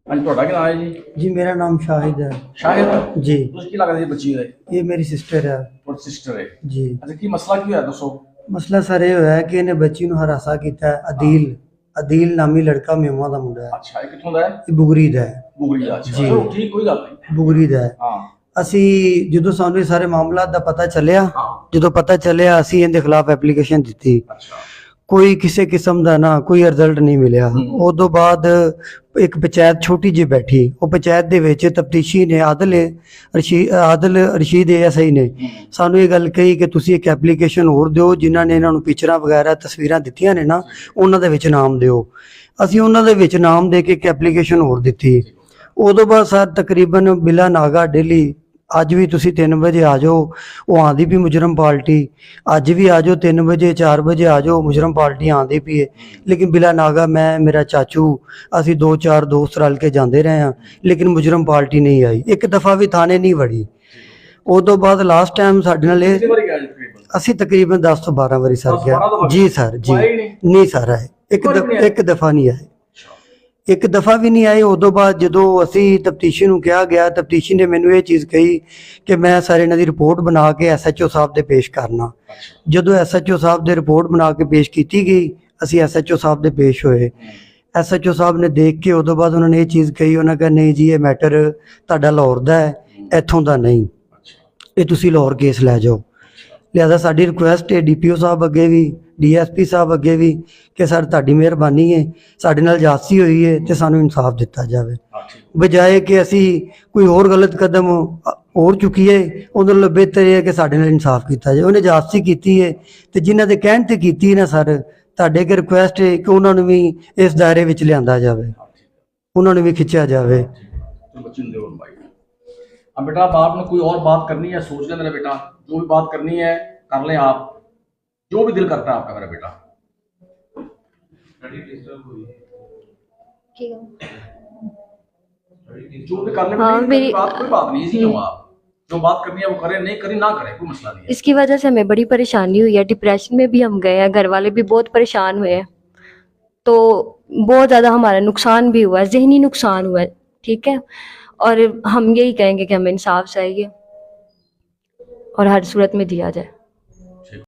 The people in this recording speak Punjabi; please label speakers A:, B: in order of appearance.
A: हाँ जी, ਤੁਹਾਡਾ ਕੀ ਨਾਮ ਹੈ ਜੀ?
B: जी मेरा नाम शाहिद है।
A: ਸ਼ਾਹਿਦ
B: जी
A: ਤੁਸੀਂ ਕੀ ਲੱਗਦਾ ਜੀ ਬੱਚੀ ਦਾ?
B: ये मेरी सिस्टर है।
A: ਤੁਹਾਡੀ ਸਿਸਟਰ ਹੈ।
B: जी
A: ਅੱਛਾ, ਕੀ ਮਸਲਾ ਕੀ ਹੋਇਆ ਦੱਸੋ?
B: मसला सर ये है कि इन्हें बच्ची ਨੂੰ हरासा ਕੀਤਾ है। अदील नामी लड़का मेमा ਦਾ ਮੁੰਡਾ ਹੈ।
A: ਅੱਛਾ, ਇਹ ਕਿੱਥੋਂ ਦਾ ਹੈ?
B: ਇਹ ਬੁਗਰੀ ਦਾ ਹੈ।
A: ਬੁਗਰੀ ਦਾ। ਅੱਛਾ
B: ਜੀ।
A: ਚਲੋ ਠੀਕ, ਕੋਈ ਗੱਲ ਨਹੀਂ।
B: ਬੁਗਰੀ ਦਾ ਹੈ।
A: ਹਾਂ
B: ਅਸੀਂ ਜਦੋਂ ਸਾਨੂੰ ਇਹ ਸਾਰੇ ਮਾਮਲਾਤ ਦਾ ਪਤਾ ਚੱਲਿਆ,
A: ਹਾਂ।
B: ਜਦੋਂ ਪਤਾ ਚੱਲਿਆ ਅਸੀਂ ਇਹਦੇ ਖਿਲਾਫ ਐਪਲੀਕੇਸ਼ਨ ਦਿੱਤੀ।
A: ਅੱਛਾ
B: ਕੋਈ ਕਿਸੇ ਕਿਸਮ ਦਾ ਨਾ ਕੋਈ ਰਿਜ਼ਲਟ ਨਹੀਂ ਮਿਲਿਆ। ਉਸ ਤੋਂ ਬਾਅਦ ਇੱਕ ਪੰਚਾਇਤ ਛੋਟੀ ਜਿਹੀ ਬੈਠੀ, ਉਹ ਪੰਚਾਇਤ ਦੇ ਵਿੱਚ ਤਫਤੀਸ਼ੀ ਨੇ ਆਦਲ ਰਸ਼ੀਦ ASI ਨੇ ਸਾਨੂੰ ਇਹ ਗੱਲ ਕਹੀ ਕਿ ਤੁਸੀਂ ਇੱਕ ਐਪਲੀਕੇਸ਼ਨ ਹੋਰ ਦਿਓ, ਜਿਨ੍ਹਾਂ ਨੇ ਇਹਨਾਂ ਨੂੰ ਪਿਕਚਰਾਂ ਵਗੈਰਾ ਤਸਵੀਰਾਂ ਦਿੱਤੀਆਂ ਨੇ ਨਾ, ਉਹਨਾਂ ਦੇ ਵਿੱਚ ਨਾਮ ਦਿਓ। ਅਸੀਂ ਉਹਨਾਂ ਦੇ ਵਿੱਚ ਨਾਮ ਦੇ ਕੇ ਇੱਕ ਐਪਲੀਕੇਸ਼ਨ ਹੋਰ ਦਿੱਤੀ। ਉਦੋਂ ਬਾਅਦ ਸਰ ਤਕਰੀਬਨ ਬਿਲਾ ਨਾਗਾ ਡੇਲੀ ਅੱਜ ਵੀ ਤੁਸੀਂ 3 ਵਜੇ ਆ ਜਾਓ, ਉਹ ਆਂਦੀ ਵੀ ਮੁਜਰਮ ਪਾਰਟੀ, ਅੱਜ ਵੀ ਆ ਜਾਓ 3 ਵਜੇ 4 ਵਜੇ ਆ ਜਾਓ, ਮੁਜਰਮ ਪਾਰਟੀ ਆਂਦੀ ਪਈ ਹੈ। ਲੇਕਿਨ ਬਿਲਾ ਨਾਗਾ ਮੈਂ ਮੇਰਾ ਚਾਚੂ ਅਸੀਂ 2-4 ਦੋਸਤ ਰਲ ਕੇ ਜਾਂਦੇ ਰਹੇ ਹਾਂ, ਲੇਕਿਨ ਮੁਜਰਮ ਪਾਰਟੀ ਨਹੀਂ ਆਈ। ਇੱਕ ਦਫਾ ਵੀ ਥਾਣੇ ਨਹੀਂ ਵੜੀ। ਉਦੋਂ ਬਾਅਦ ਲਾਸਟ ਟਾਈਮ ਸਾਡੇ ਨਾਲ ਇਹ ਅਸੀਂ ਤਕਰੀਬਨ 10 ਤੋਂ 12 ਵਾਰੀ ਸਰ ਗਿਆ। ਜੀ ਸਰ ਜੀ ਨਹੀਂ ਸਰ ਆਏ, ਇੱਕ ਦਫਾ ਨਹੀਂ ਆਏ, ਇੱਕ ਦਫਾ ਵੀ ਨਹੀਂ ਆਏ। ਉਦੋਂ ਬਾਅਦ ਜਦੋਂ ਅਸੀਂ ਤਫਤੀਸ਼ੀ ਨੂੰ ਕਿਹਾ ਗਿਆ, ਤਫਤੀਸ਼ੀ ਨੇ ਮੈਨੂੰ ਇਹ ਚੀਜ਼ ਕਹੀ ਕਿ ਮੈਂ ਸਾਰੇ ਇਹਨਾਂ ਦੀ ਰਿਪੋਰਟ ਬਣਾ ਕੇ SHO ਸਾਹਿਬ ਦੇ ਪੇਸ਼ ਕਰਨਾ। ਜਦੋਂ SHO ਸਾਹਿਬ ਦੇ ਰਿਪੋਰਟ ਬਣਾ ਕੇ ਪੇਸ਼ ਕੀਤੀ ਗਈ, ਅਸੀਂ SHO ਸਾਹਿਬ ਦੇ ਪੇਸ਼ ਹੋਏ। SHO ਸਾਹਿਬ ਨੇ ਦੇਖ ਕੇ ਉਦੋਂ ਬਾਅਦ ਉਹਨਾਂ ਨੇ ਇਹ ਚੀਜ਼ ਕਹੀ, ਉਹਨਾਂ ਕਹਿੰਦੇ ਨਹੀਂ ਜੀ ਇਹ ਮੈਟਰ ਤੁਹਾਡਾ ਲਾਹੌਰ ਦਾ ਹੈ, ਇੱਥੋਂ ਦਾ ਨਹੀਂ, ਇਹ ਤੁਸੀਂ ਲਾਹੌਰ ਕੇਸ ਲੈ ਜਾਓ। ਲਿਹਾਜ਼ਾ ਸਾਡੀ ਰਿਕੁਐਸਟ ਹੈ DPO ਸਾਹਿਬ ਅੱਗੇ ਵੀ, DSP ਸਾਹਿਬ ਅੱਗੇ ਵੀ ਕਿ ਸਰ ਤੁਹਾਡੀ ਮਿਹਰਬਾਨੀ ਹੈ, ਸਾਡੇ ਨਾਲ ਜਾਸਤੀ ਹੋਈ ਹੈ ਤੇ ਸਾਨੂੰ ਇਨਸਾਫ ਦਿੱਤਾ ਜਾਵੇ, ਬਜਾਏ ਕਿ ਅਸੀਂ ਕੋਈ ਹੋਰ ਗਲਤ ਕਦਮ ਹੋਰ ਚੁੱਕੀਏ। ਉਹਦੇ ਨਾਲੋਂ ਬਿਹਤਰ ਹੈ ਕਿ ਸਾਡੇ ਨਾਲ ਇਨਸਾਫ ਕੀਤਾ ਜਾਵੇ। ਉਹਨੇ ਜਾਸਤੀ ਕੀਤੀ ਹੈ ਤੇ ਜਿਨ੍ਹਾਂ ਦੇ ਕਹਿਣ ਤੇ ਕੀਤੀ ਨਾ ਸਰ, ਤੁਹਾਡੇ ਅੱਗੇ ਰਿਕੁਐਸਟ ਹੈ ਕਿ ਉਹਨਾਂ ਨੂੰ ਵੀ ਇਸ ਦਾਇਰੇ ਵਿੱਚ ਲਿਆਂਦਾ ਜਾਵੇ, ਉਹਨਾਂ ਨੂੰ भी खिंचा जावे।
A: अब बेटा बाप ने कोई और बात करनी है सोच ले मेरा बेटा, जो भी बात करनी है कर लें आप, जो भी दिल करता है आपका मेरा बेटा। जो भी करने
C: हाँ, मेरी
A: कोई बात नहीं, इसी जो आप जो बात करनी है वो करें, नहीं करी ना करें, कोई मसला नहीं है।
C: इसकी वजह से हमें बड़ी परेशानी हुई है, डिप्रेशन में भी हम गए हैं, घर वाले भी बहुत परेशान हुए हैं, तो बहुत ज़्यादा हमारा नुकसान भी हुआ है, ज़हनी नुकसान हुआ है। ठीक है, और हम यही कहेंगे कि हमें इंसाफ चाहिए और हर सूरत में दिया जाए।